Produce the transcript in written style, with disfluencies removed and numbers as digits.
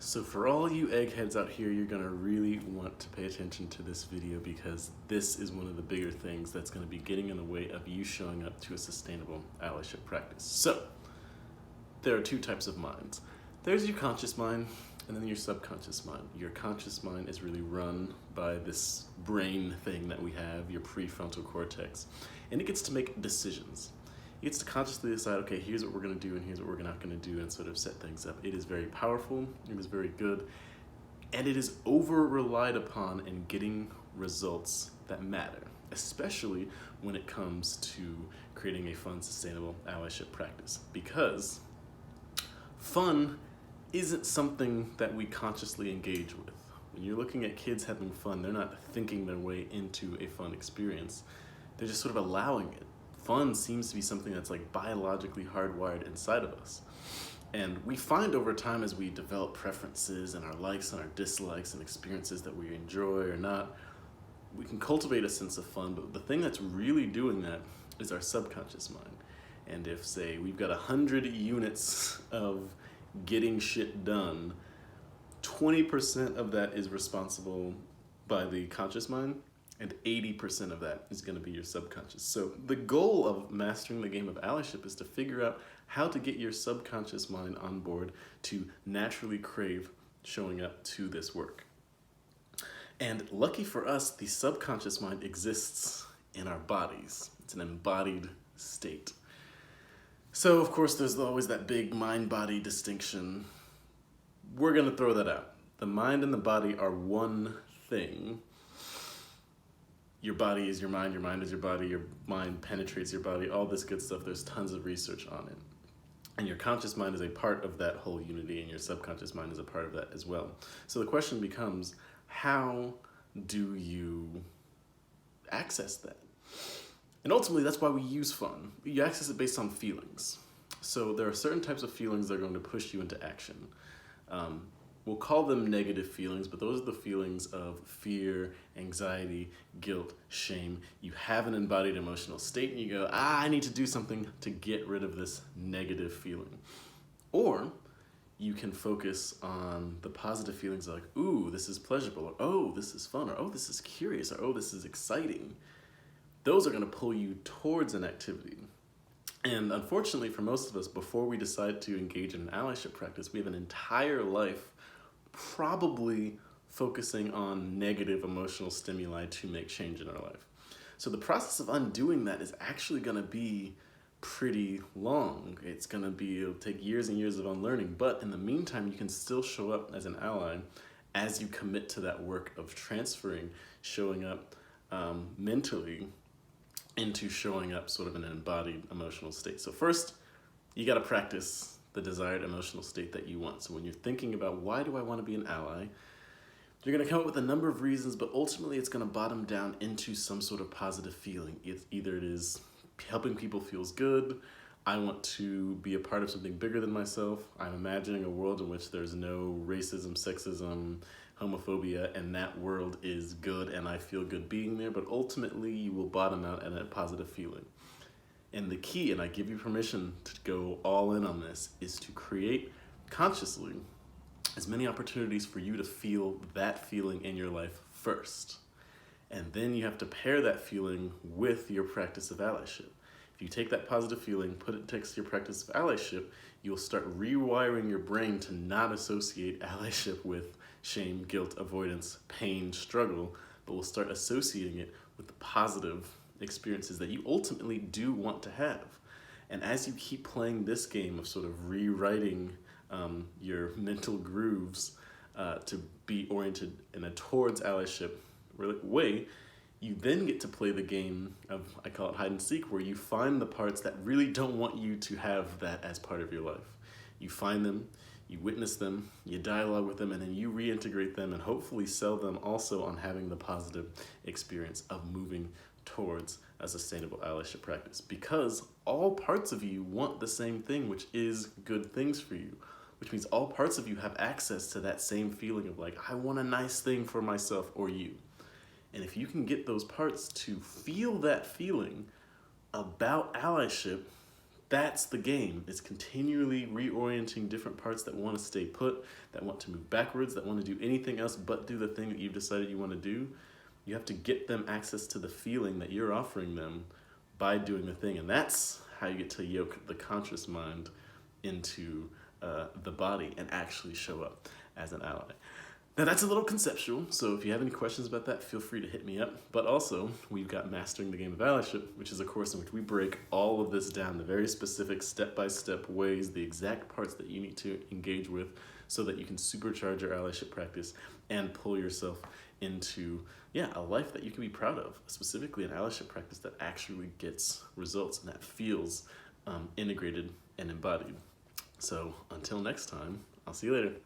So for all you eggheads out here, you're gonna really want to pay attention to this video because this is one of the bigger things that's gonna be getting in the way of you showing up to a sustainable allyship practice. So there are two types of minds. There's your conscious mind and then your subconscious mind. Your conscious mind is really run by this brain thing that we have, your prefrontal cortex, and it gets to make decisions. It gets to consciously decide, okay, here's what we're gonna do and here's what we're not gonna do, and sort of set things up. It is very powerful, it is very good, and it is over-relied upon in getting results that matter, especially when it comes to creating a fun, sustainable allyship practice. Because fun isn't something that we consciously engage with. When you're looking at kids having fun, they're not thinking their way into a fun experience. They're just sort of allowing it. Fun seems to be something that's like biologically hardwired inside of us. And we find over time as we develop preferences and our likes and our dislikes and experiences that we enjoy or not, we can cultivate a sense of fun, but the thing that's really doing that is our subconscious mind. And if, say, we've got 100 units of getting shit done, 20% of that is responsible by the conscious mind, and 80% of that is gonna be your subconscious. So the goal of mastering the game of allyship is to figure out how to get your subconscious mind on board to naturally crave showing up to this work. And lucky for us, the subconscious mind exists in our bodies. It's an embodied state. So of course there's always that big mind-body distinction. We're gonna throw that out. The mind and the body are one thing. Your body is your mind is your body, your mind penetrates your body, all this good stuff. There's tons of research on it. And your conscious mind is a part of that whole unity, and your subconscious mind is a part of that as well. So the question becomes, how do you access that? And ultimately, that's why we use fun. You access it based on feelings. So there are certain types of feelings that are going to push you into action. We'll call them negative feelings, but those are the feelings of fear, anxiety, guilt, shame. You have an embodied emotional state and you go, I need to do something to get rid of this negative feeling. Or you can focus on the positive feelings like, ooh, this is pleasurable, or oh, this is fun, or oh, this is curious, or oh, this is exciting. Those are gonna pull you towards an activity. And unfortunately for most of us, before we decide to engage in an allyship practice, we have an entire life probably focusing on negative emotional stimuli to make change in our life. So the process of undoing that is actually gonna be pretty long. It'll take years and years of unlearning, but in the meantime, you can still show up as an ally as you commit to that work of transferring, showing up mentally into showing up sort of in an embodied emotional state. So first, you gotta practice the desired emotional state that you want. So when you're thinking about why do I want to be an ally, you're going to come up with a number of reasons, but ultimately it's going to bottom down into some sort of positive feeling. Either it is helping people feels good, I want to be a part of something bigger than myself, I'm imagining a world in which there's no racism, sexism, homophobia, and that world is good and I feel good being there, but ultimately you will bottom out at a positive feeling. And the key, and I give you permission to go all in on this, is to create consciously as many opportunities for you to feel that feeling in your life first. And then you have to pair that feeling with your practice of allyship. If you take that positive feeling, put it next to your practice of allyship, you'll start rewiring your brain to not associate allyship with shame, guilt, avoidance, pain, struggle, but we'll start associating it with the positive experiences that you ultimately do want to have. And as you keep playing this game of sort of rewriting your mental grooves to be oriented in a towards allyship way, you then get to play the game of, I call it hide and seek, where you find the parts that really don't want you to have that as part of your life. You find them, you witness them, you dialogue with them, and then you reintegrate them and hopefully sell them also on having the positive experience of moving towards a sustainable allyship practice, because all parts of you want the same thing, which is good things for you, which means all parts of you have access to that same feeling of like, I want a nice thing for myself or you. And if you can get those parts to feel that feeling about allyship, that's the game. It's continually reorienting different parts that want to stay put, that want to move backwards, that want to do anything else but do the thing that you've decided you want to do. You have to get them access to the feeling that you're offering them by doing the thing. And that's how you get to yoke the conscious mind into the body and actually show up as an ally. Now that's a little conceptual, so if you have any questions about that, feel free to hit me up. But also, we've got Mastering the Game of Allyship, which is a course in which we break all of this down, the very specific step-by-step ways, the exact parts that you need to engage with so that you can supercharge your allyship practice and pull yourself into, a life that you can be proud of, specifically an allyship practice that actually gets results and that feels integrated and embodied. So until next time, I'll see you later.